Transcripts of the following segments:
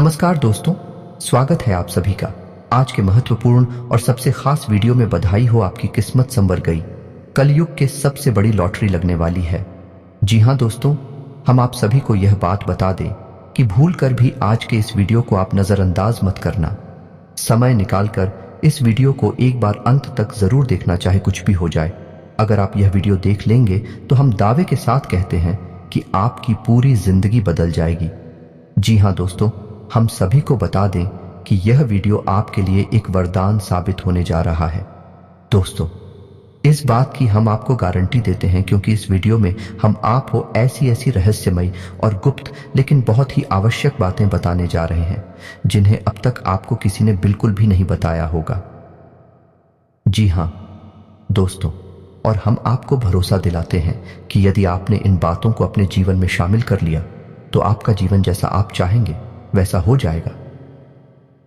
नमस्कार दोस्तों, स्वागत है आप सभी का आज के महत्वपूर्ण और सबसे खास वीडियो में। बधाई हो, आपकी किस्मत संवर गई। कलयुग के सबसे बड़ी लॉटरी लगने वाली है। जी हाँ दोस्तों, हम आप सभी को यह बात बता दें कि भूल कर भी आज के इस वीडियो को आप नजरअंदाज मत करना। समय निकालकर इस वीडियो को एक बार अंत तक जरूर देखना, चाहे कुछ भी हो जाए। अगर आप यह वीडियो देख लेंगे तो हम दावे के साथ कहते हैं कि आपकी पूरी जिंदगी बदल जाएगी। जी हाँ दोस्तों, हम सभी को बता दें कि यह वीडियो आपके लिए एक वरदान साबित होने जा रहा है। दोस्तों, इस बात की हम आपको गारंटी देते हैं क्योंकि इस वीडियो में हम आपको ऐसी रहस्यमयी और गुप्त लेकिन बहुत ही आवश्यक बातें बताने जा रहे हैं जिन्हें अब तक आपको किसी ने बिल्कुल भी नहीं बताया होगा। जी हाँ दोस्तों, और हम आपको भरोसा दिलाते हैं कि यदि आपने इन बातों को अपने जीवन में शामिल कर लिया तो आपका जीवन जैसा आप चाहेंगे वैसा हो जाएगा।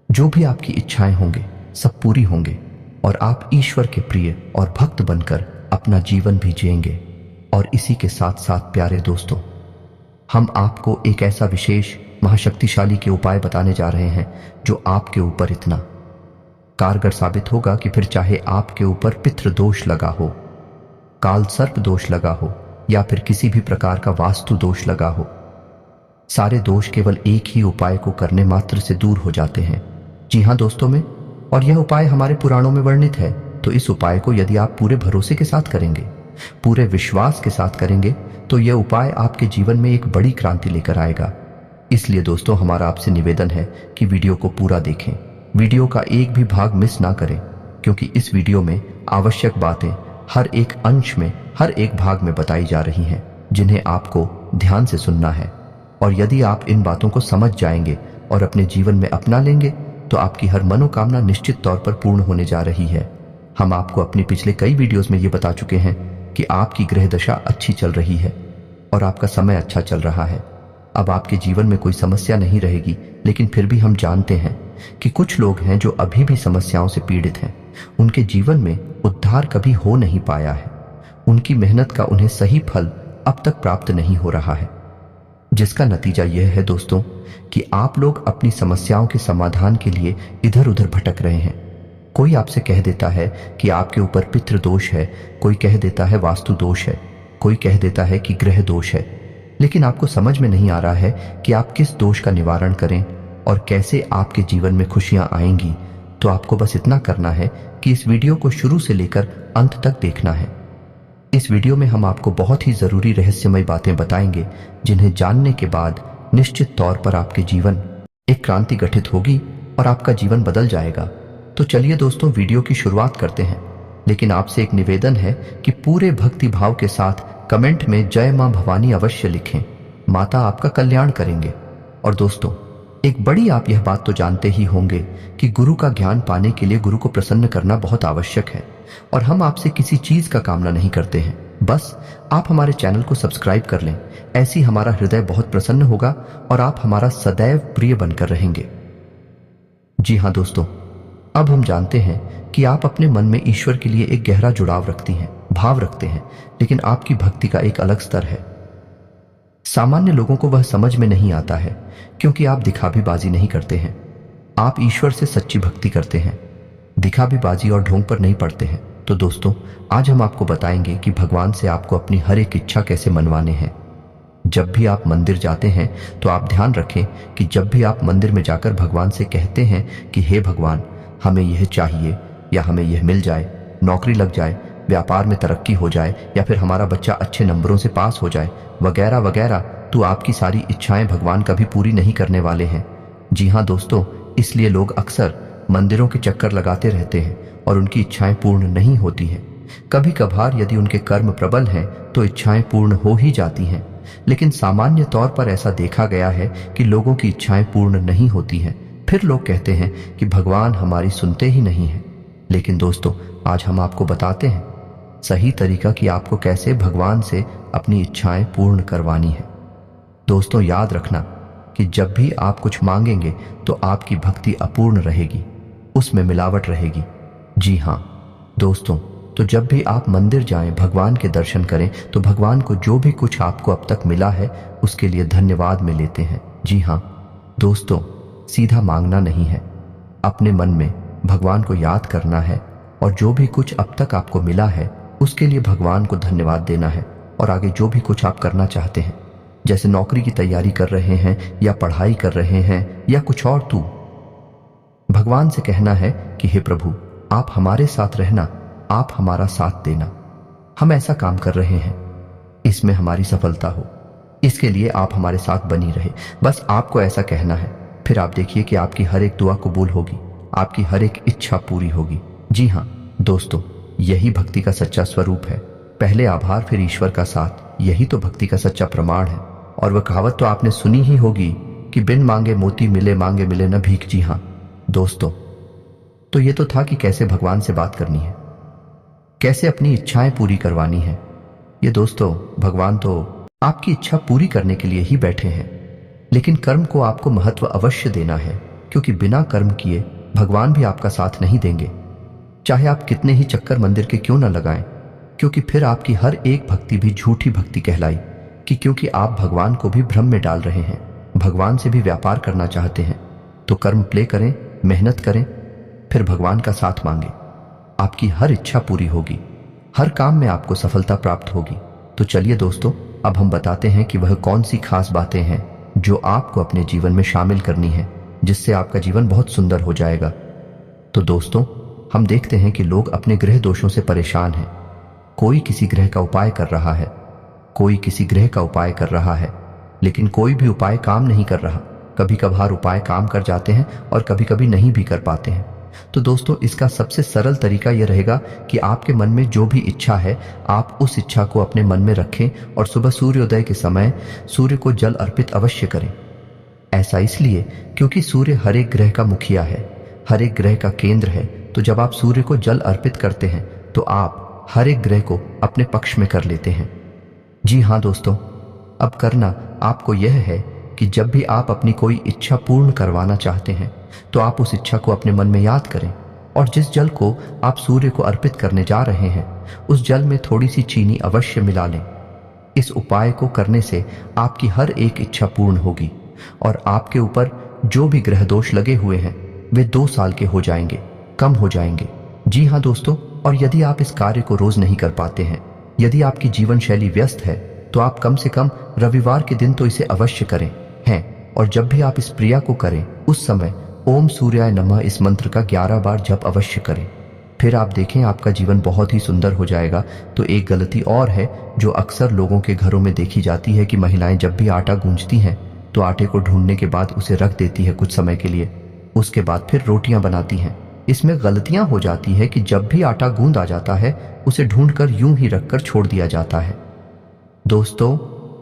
जो भी आपकी इच्छाएं होंगे सब पूरी होंगे और आप ईश्वर के प्रिय और भक्त बनकर अपना जीवन भी जिएंगे। और इसी के साथ साथ प्यारे दोस्तों, हम आपको एक ऐसा विशेष महाशक्तिशाली के उपाय बताने जा रहे हैं जो आपके ऊपर इतना कारगर साबित होगा कि फिर चाहे आपके ऊपर पितृ दोष लगा हो, काल सर्प दोष लगा हो या फिर किसी भी प्रकार का वास्तु दोष लगा हो, सारे दोष केवल एक ही उपाय को करने मात्र से दूर हो जाते हैं। जी हाँ दोस्तों में, और यह उपाय हमारे पुराणों में वर्णित है। तो इस उपाय को यदि आप पूरे भरोसे के साथ करेंगे, पूरे विश्वास के साथ करेंगे, तो यह उपाय आपके जीवन में एक बड़ी क्रांति लेकर आएगा। इसलिए दोस्तों, हमारा आपसे निवेदन है कि वीडियो को पूरा देखें, वीडियो का एक भी भाग मिस ना करें, क्योंकि इस वीडियो में आवश्यक बातें हर एक अंश में, हर एक भाग में बताई जा रही हैं जिन्हें आपको ध्यान से सुनना है। और यदि आप इन बातों को समझ जाएंगे और अपने जीवन में अपना लेंगे तो आपकी हर मनोकामना निश्चित तौर पर पूर्ण होने जा रही है। हम आपको अपने पिछले कई वीडियोस में ये बता चुके हैं कि आपकी ग्रह दशा अच्छी चल रही है और आपका समय अच्छा चल रहा है। अब आपके जीवन में कोई समस्या नहीं रहेगी, लेकिन फिर भी हम जानते हैं कि कुछ लोग हैं जो अभी भी समस्याओं से पीड़ित हैं। उनके जीवन में उद्धार कभी हो नहीं पाया है। उनकी मेहनत का उन्हें सही फल अब तक प्राप्त नहीं हो रहा है, जिसका नतीजा यह है दोस्तों कि आप लोग अपनी समस्याओं के समाधान के लिए इधर उधर भटक रहे हैं। कोई आपसे कह देता है कि आपके ऊपर पितृ दोष है, कोई कह देता है वास्तु दोष है, कोई कह देता है कि ग्रह दोष है, लेकिन आपको समझ में नहीं आ रहा है कि आप किस दोष का निवारण करें और कैसे आपके जीवन में खुशियां आएंगी। तो आपको बस इतना करना है कि इस वीडियो को शुरू से लेकर अंत तक देखना है। इस वीडियो में हम आपको बहुत ही जरूरी रहस्यमय बातें बताएंगे जिन्हें जानने के बाद निश्चित तौर पर आपके जीवन एक क्रांति गठित होगी और आपका जीवन बदल जाएगा। तो चलिए दोस्तों, वीडियो की शुरुआत करते हैं, लेकिन आपसे एक निवेदन है कि पूरे भक्ति भाव के साथ कमेंट में जय मां भवानी अवश्य लिखें। माता आपका कल्याण करेंगे। और दोस्तों, एक बड़ी आप यह बात तो जानते ही होंगे कि गुरु का ज्ञान पाने के लिए गुरु को प्रसन्न करना बहुत आवश्यक है। और हम आपसे किसी चीज का कामना नहीं करते हैं, बस आप हमारे चैनल को सब्सक्राइब कर लें। ऐसी हमारा हृदय बहुत प्रसन्न होगा और आप हमारा सदैव प्रिय बनकर रहेंगे। जी हाँ दोस्तों, अब हम जानते हैं कि आप अपने मन में ईश्वर के लिए एक गहरा जुड़ाव रखती हैं, भाव रखते हैं, लेकिन आपकी भक्ति का एक अलग स्तर है। सामान्य लोगों को वह समझ में नहीं आता है क्योंकि आप दिखावीबाजी नहीं करते हैं। आप ईश्वर से सच्ची भक्ति करते हैं, दिखावीबाजी और ढोंग पर नहीं पड़ते हैं। तो दोस्तों, आज हम आपको बताएंगे कि भगवान से आपको अपनी हर एक इच्छा कैसे मनवाने हैं। जब भी आप मंदिर जाते हैं तो आप ध्यान रखें कि जब भी आप मंदिर में जाकर भगवान से कहते हैं कि हे भगवान, हमें यह चाहिए या हमें यह मिल जाए, नौकरी लग जाए, व्यापार में तरक्की हो जाए या फिर हमारा बच्चा अच्छे नंबरों से पास हो जाए, वगैरह वगैरह, तो आपकी सारी इच्छाएं भगवान कभी पूरी नहीं करने वाले हैं। जी हाँ दोस्तों, इसलिए लोग अक्सर मंदिरों के चक्कर लगाते रहते हैं और उनकी इच्छाएं पूर्ण नहीं होती हैं। कभी कभार यदि उनके कर्म प्रबल हैं तो इच्छाएं पूर्ण हो ही जाती हैं, लेकिन सामान्य तौर पर ऐसा देखा गया है कि लोगों की इच्छाएं पूर्ण नहीं होती हैं। फिर लोग कहते हैं कि भगवान हमारी सुनते ही नहीं हैं। लेकिन दोस्तों, आज हम आपको बताते हैं सही तरीका कि आपको कैसे भगवान से अपनी इच्छाएं पूर्ण करवानी है। दोस्तों, याद रखना कि जब भी आप कुछ मांगेंगे तो आपकी भक्ति अपूर्ण रहेगी, उसमें मिलावट रहेगी। जी हाँ दोस्तों, तो जब भी आप मंदिर जाएं, भगवान के दर्शन करें, तो भगवान को जो भी कुछ आपको अब तक मिला है उसके लिए धन्यवाद में लेते हैं। जी हाँ दोस्तों, सीधा मांगना नहीं है। अपने मन में भगवान को याद करना है और जो भी कुछ अब तक आपको मिला है उसके लिए भगवान को धन्यवाद देना है। और आगे जो भी कुछ आप करना चाहते हैं, जैसे नौकरी की तैयारी कर रहे हैं या पढ़ाई कर रहे हैं या कुछ और, तो भगवान से कहना है कि हे प्रभु, आप हमारे साथ रहना, आप हमारा साथ देना। हम ऐसा काम कर रहे हैं, इसमें हमारी सफलता हो, इसके लिए आप हमारे साथ बनी रहे। बस आपको ऐसा कहना है। फिर आप देखिए कि आपकी हर एक दुआ कबूल होगी, आपकी हर एक इच्छा पूरी होगी। जी हाँ दोस्तों, यही भक्ति का सच्चा स्वरूप है। पहले आभार फिर ईश्वर का साथ, यही तो भक्ति का सच्चा प्रमाण है। और वह कहावत तो आपने सुनी ही होगी कि बिन मांगे मोती मिले, मांगे मिले न भीख। जी हाँ दोस्तों, तो ये तो था कि कैसे भगवान से बात करनी है, कैसे अपनी इच्छाएं पूरी करवानी है। ये दोस्तों, भगवान तो आपकी इच्छा पूरी करने के लिए ही बैठे हैं, लेकिन कर्म को आपको महत्व अवश्य देना है, क्योंकि बिना कर्म किए भगवान भी आपका साथ नहीं देंगे। चाहे आप कितने ही चक्कर मंदिर के क्यों न लगाएं, क्योंकि फिर आपकी हर एक भक्ति भी झूठी भक्ति कहलाई, कि क्योंकि आप भगवान को भी भ्रम में डाल रहे हैं, भगवान से भी व्यापार करना चाहते हैं। तो कर्म प्ले करें, मेहनत करें, फिर भगवान का साथ मांगे, आपकी हर इच्छा पूरी होगी, हर काम में आपको सफलता प्राप्त होगी। तो चलिए दोस्तों, अब हम बताते हैं कि वह कौन सी खास बातें हैं जो आपको अपने जीवन में शामिल करनी है, जिससे आपका जीवन बहुत सुंदर हो जाएगा। तो दोस्तों, हम देखते हैं कि लोग अपने ग्रह दोषों से परेशान हैं। कोई किसी ग्रह का उपाय कर रहा है, कोई किसी ग्रह का उपाय कर रहा है, लेकिन कोई भी उपाय काम नहीं कर रहा। कभी कभार उपाय काम कर जाते हैं और कभी कभी नहीं भी कर पाते हैं। तो दोस्तों, इसका सबसे सरल तरीका यह रहेगा कि आपके मन में जो भी इच्छा है, आप उस इच्छा को अपने मन में रखें और सुबह सूर्योदय के समय सूर्य को जल अर्पित अवश्य करें। ऐसा इसलिए क्योंकि सूर्य हर एक ग्रह का मुखिया है, हर एक ग्रह का केंद्र है। तो जब आप सूर्य को जल अर्पित करते हैं तो आप हर एक ग्रह को अपने पक्ष में कर लेते हैं। जी हाँ दोस्तों, अब करना आपको यह है कि जब भी आप अपनी कोई इच्छा पूर्ण करवाना चाहते हैं तो आप उस इच्छा को अपने मन में याद करें, और जिस जल को आप सूर्य को अर्पित करने जा रहे हैं उस जल में थोड़ी सी चीनी अवश्य मिला लें। इस उपाय को करने से आपकी हर एक इच्छा पूर्ण होगी और आपके ऊपर जो भी ग्रह दोष लगे हुए हैं वे 2 साल के हो जाएंगे, कम हो जाएंगे। जी हाँ दोस्तों, और यदि आप इस कार्य को रोज नहीं कर पाते हैं, यदि आपकी जीवन शैली व्यस्त है, तो आप कम से कम रविवार के दिन तो इसे अवश्य करें हैं। और जब भी आप इस क्रिया को करें उस समय ओम सूर्याय नमः इस मंत्र का 11 बार जप अवश्य करें। फिर आप देखें आपका जीवन बहुत ही सुंदर हो जाएगा। तो एक गलती और है जो अक्सर लोगों के घरों में देखी जाती है कि महिलाएं जब भी आटा गूंजती हैं तो आटे को ढूंढने के बाद उसे रख देती है कुछ समय के लिए, उसके बाद फिर रोटियां बनाती हैं। इसमें गलतियां हो जाती है कि जब भी आटा गूंद आ जाता है उसे ढूंढकर यूं ही रखकर छोड़ दिया जाता है। दोस्तों,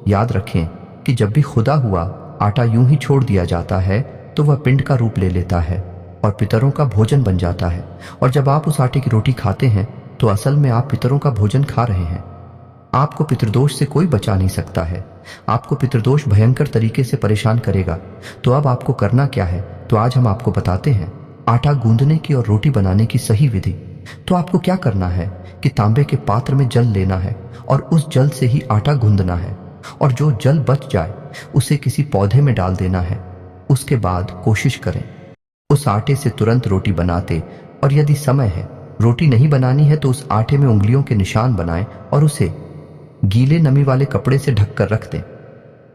याद रखें कि जब भी खुदा हुआ आटा यूं ही छोड़ दिया जाता है तो वह पिंड का रूप ले लेता है और पितरों का भोजन बन जाता है। और जब आप उस आटे की रोटी खाते हैं तो असल में आप पितरों का भोजन खा रहे हैं। आपको पितृदोष से कोई बचा नहीं सकता है। आपको पितृदोष भयंकर तरीके से परेशान करेगा। तो अब आपको करना क्या है, तो आज हम आपको बताते हैं आटा गूंदने की और रोटी बनाने की सही विधि। तो आपको क्या करना है कि तांबे के पात्र में जल लेना है और उस जल से ही आटा गूंदना है, और जो जल बच जाए उसे किसी पौधे में डाल देना है। उसके बाद कोशिश करें उस आटे से तुरंत रोटी बनाते, और यदि समय है रोटी नहीं बनानी है तो उस आटे में उंगलियों के निशान बनाएं और उसे गीले नमी वाले कपड़े से ढककर रख दें।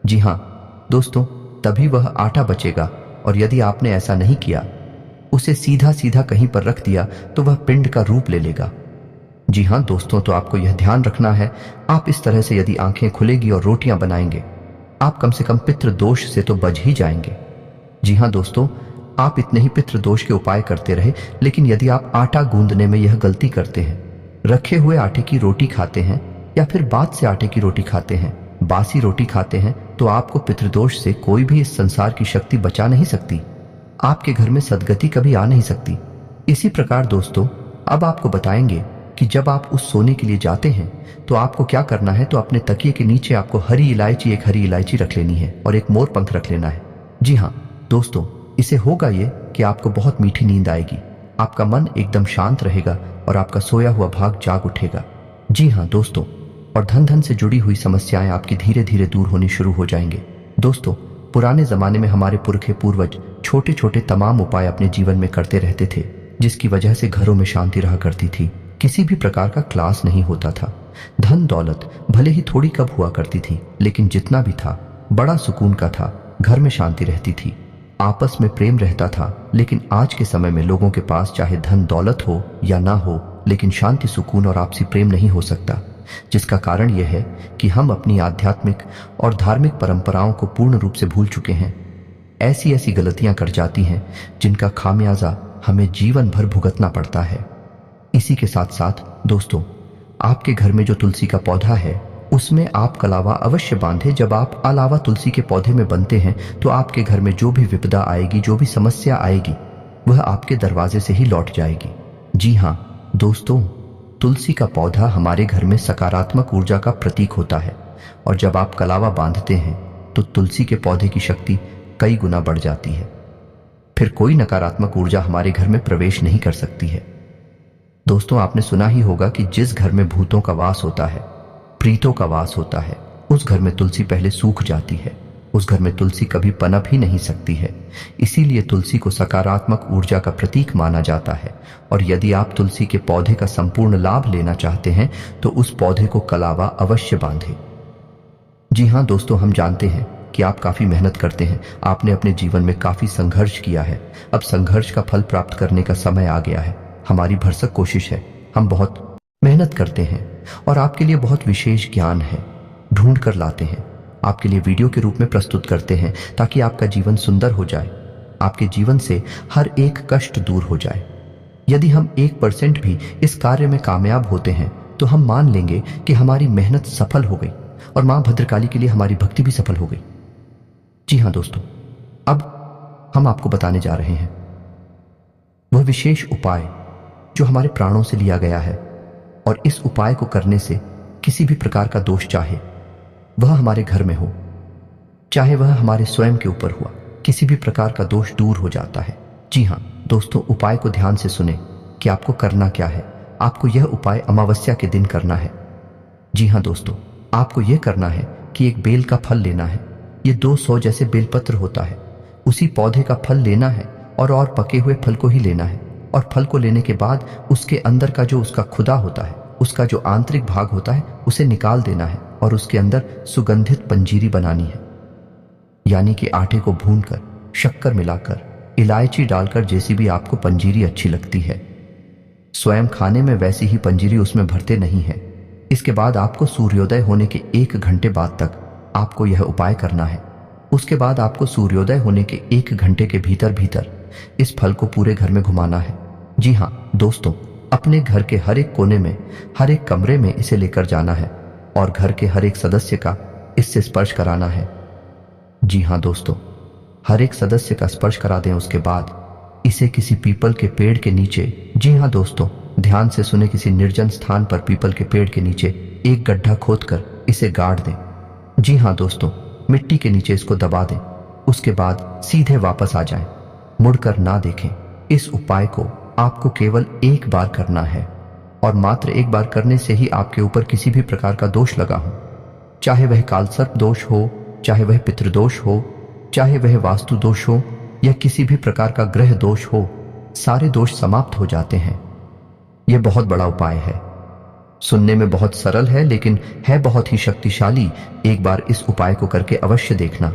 जी हाँ दोस्तों, तभी वह आटा बचेगा। और यदि आपने ऐसा नहीं किया, उसे सीधा सीधा कहीं पर रख दिया, तो वह पिंड का रूप ले लेगा। जी हाँ दोस्तों, तो आपको यह ध्यान रखना है, आप इस तरह से यदि आंखें खुलेगी और रोटियां बनाएंगे, आप कम से कम पितृ दोष से तो बच ही जाएंगे। जी हाँ दोस्तों, आप इतने ही पितृ दोष के उपाय करते रहे, लेकिन यदि आप आटा गूंदने में यह गलती करते हैं, रखे हुए आटे की रोटी खाते हैं या फिर बाद से आटे की रोटी खाते हैं, बासी रोटी खाते हैं, तो आपको पितृदोष से कोई भी इस संसार की शक्ति बचा नहीं सकती। आपके घर में सदगति कभी आ नहीं सकती। इसी प्रकार दोस्तों, अब आपको बताएंगे कि जब आप उस सोने के लिए जाते हैं तो आपको क्या करना है। तो अपने तकिए के नीचे आपको एक हरी इलायची रख लेनी है और एक मोर पंख रख लेना है। जी हाँ दोस्तों, इसे होगा ये कि आपको बहुत मीठी नींद आएगी, आपका मन एकदम शांत रहेगा और आपका सोया हुआ भाग जाग उठेगा। जी हाँ दोस्तों, और धन से जुड़ी हुई समस्याएं आपकी धीरे धीरे दूर होनी शुरू हो जाएंगे। दोस्तों, पुराने जमाने में हमारे पुरखे पूर्वज छोटे छोटे तमाम उपाय अपने जीवन में करते रहते थे, जिसकी वजह से घरों में शांति रहा करती थी। किसी भी प्रकार का क्लास नहीं होता था। धन दौलत भले ही थोड़ी कब हुआ करती थी, लेकिन जितना भी था बड़ा सुकून का था। घर में शांति रहती थी, आपस में प्रेम रहता था। लेकिन आज के समय में लोगों के पास चाहे धन दौलत हो या ना हो, लेकिन शांति, सुकून और आपसी प्रेम नहीं हो सकता, जिसका कारण यह है कि हम अपनी आध्यात्मिक और धार्मिक परंपराओं को पूर्ण रूप से भूल चुके हैं। ऐसी ऐसी गलतियां कर जाती हैं जिनका खामियाजा हमें जीवन भर भुगतना पड़ता है। इसी के साथ साथ दोस्तों, आपके घर में जो तुलसी का पौधा है उसमें आप कलावा अवश्य बांधे। जब आप अलावा तुलसी के पौधे में बनते हैं तो आपके घर में जो भी विपदा आएगी, जो भी समस्या आएगी, वह आपके दरवाजे से ही लौट जाएगी। जी हाँ दोस्तों, तुलसी का पौधा हमारे घर में सकारात्मक ऊर्जा का प्रतीक होता है, और जब आप कलावा बांधते हैं तो तुलसी के पौधे की शक्ति कई गुना बढ़ जाती है। फिर कोई नकारात्मक ऊर्जा हमारे घर में प्रवेश नहीं कर सकती है। दोस्तों, आपने सुना ही होगा कि जिस घर में भूतों का वास होता है, प्रीतों का वास होता है, उस घर में तुलसी पहले सूख जाती है। उस घर में तुलसी कभी पनप ही नहीं सकती है। इसीलिए तुलसी को सकारात्मक ऊर्जा का प्रतीक माना जाता है। और यदि आप तुलसी के पौधे का संपूर्ण लाभ लेना चाहते हैं तो उस पौधे को कलावा अवश्य बांधें। जी हाँ दोस्तों, हम जानते हैं कि आप काफी मेहनत करते हैं, आपने अपने जीवन में काफी संघर्ष किया है। अब संघर्ष का फल प्राप्त करने का समय आ गया है। हमारी भरसक कोशिश है, हम बहुत मेहनत करते हैं और आपके लिए बहुत विशेष ज्ञान है, ढूंढ कर लाते हैं, आपके लिए वीडियो के रूप में प्रस्तुत करते हैं, ताकि आपका जीवन सुंदर हो जाए, आपके जीवन से हर एक कष्ट दूर हो जाए। यदि हम 1% भी इस कार्य में कामयाब होते हैं तो हम मान लेंगे कि हमारी मेहनत सफल हो गई और मां भद्रकाली के लिए हमारी भक्ति भी सफल हो गई। जी हाँ दोस्तों, अब हम आपको बताने जा रहे हैं वह विशेष उपाय जो हमारे प्राणों से लिया गया है, और इस उपाय को करने से किसी भी प्रकार का दोष, चाहे वह हमारे घर में हो, चाहे वह हमारे स्वयं के ऊपर हुआ, किसी भी प्रकार का दोष दूर हो जाता है। जी हाँ दोस्तों, उपाय को ध्यान से सुने कि आपको करना क्या है। आपको यह उपाय अमावस्या के दिन करना है। जी हाँ दोस्तों, आपको यह करना है कि एक बेल का फल लेना है। ये 200 जैसे बेलपत्र होता है, उसी पौधे का फल लेना है और पके हुए फल को ही लेना है। और फल को लेने के बाद उसके अंदर का जो उसका खुदा होता है, उसका जो आंतरिक भाग होता है, उसे निकाल देना है और उसके अंदर सुगंधित पंजीरी बनानी है। यानी कि आटे को भूनकर, शक्कर मिलाकर, इलायची डालकर, जैसी भी आपको पंजीरी अच्छी लगती है। स्वयं खाने में वैसी ही पंजीरी उसमें भरते नहीं है। इसके बाद आपको सूर्योदय होने के 1 घंटे बाद तक आपको यह उपाय करना है। उसके बाद आपको सूर्योदय होने के 1 घंटे के भीतर भीतर इस फल को पूरे घर में घुमाना है। जी हाँ दोस्तों, अपने घर के हर एक कोने में, हर एक कमरे में इसे लेकर जाना है और घर के हर एक सदस्य का इससे स्पर्श कराना है। जी हाँ दोस्तों, हर एक सदस्य का स्पर्श करा दें। उसके बाद इसे किसी पीपल के पेड़ के नीचे, जी हाँ दोस्तों ध्यान से सुने, किसी निर्जन स्थान पर पीपल के पेड़ के नीचे एक गड्ढा खोदकर इसे गाड़ दें। जी हाँ दोस्तों, मिट्टी के नीचे इसको दबा दें। उसके बाद सीधे वापस आ जाएं, मुड़कर ना देखें। इस उपाय को आपको केवल 1 बार करना है और मात्र 1 बार करने से ही आपके ऊपर किसी भी प्रकार का दोष लगा हो, चाहे वह कालसर्प दोष हो, चाहे वह पितृदोष हो, चाहे वह वास्तु दोष हो या किसी भी प्रकार का ग्रह दोष हो, सारे दोष समाप्त हो जाते हैं। यह बहुत बड़ा उपाय है, सुनने में बहुत सरल है लेकिन है बहुत ही शक्तिशाली। एक बार इस उपाय को करके अवश्य देखना,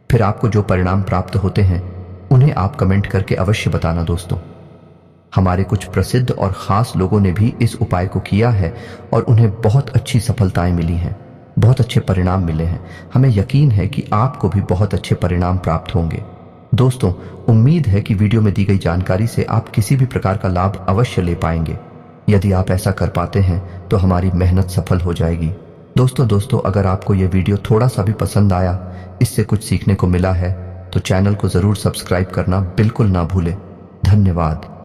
फिर आपको जो परिणाम प्राप्त होते हैं उन्हें आप कमेंट करके अवश्य बताना। दोस्तों, हमारे कुछ प्रसिद्ध और खास लोगों ने भी इस उपाय को किया है और उन्हें बहुत अच्छी सफलताएं मिली हैं, बहुत अच्छे परिणाम मिले हैं। हमें यकीन है कि आपको भी बहुत अच्छे परिणाम प्राप्त होंगे। दोस्तों, उम्मीद है कि वीडियो में दी गई जानकारी से आप किसी भी प्रकार का लाभ अवश्य ले पाएंगे। यदि आप ऐसा कर पाते हैं तो हमारी मेहनत सफल हो जाएगी। दोस्तों अगर आपको यह वीडियो थोड़ा सा भी पसंद आया, इससे कुछ सीखने को मिला है, तो चैनल को जरूर सब्सक्राइब करना बिल्कुल ना भूलें। धन्यवाद।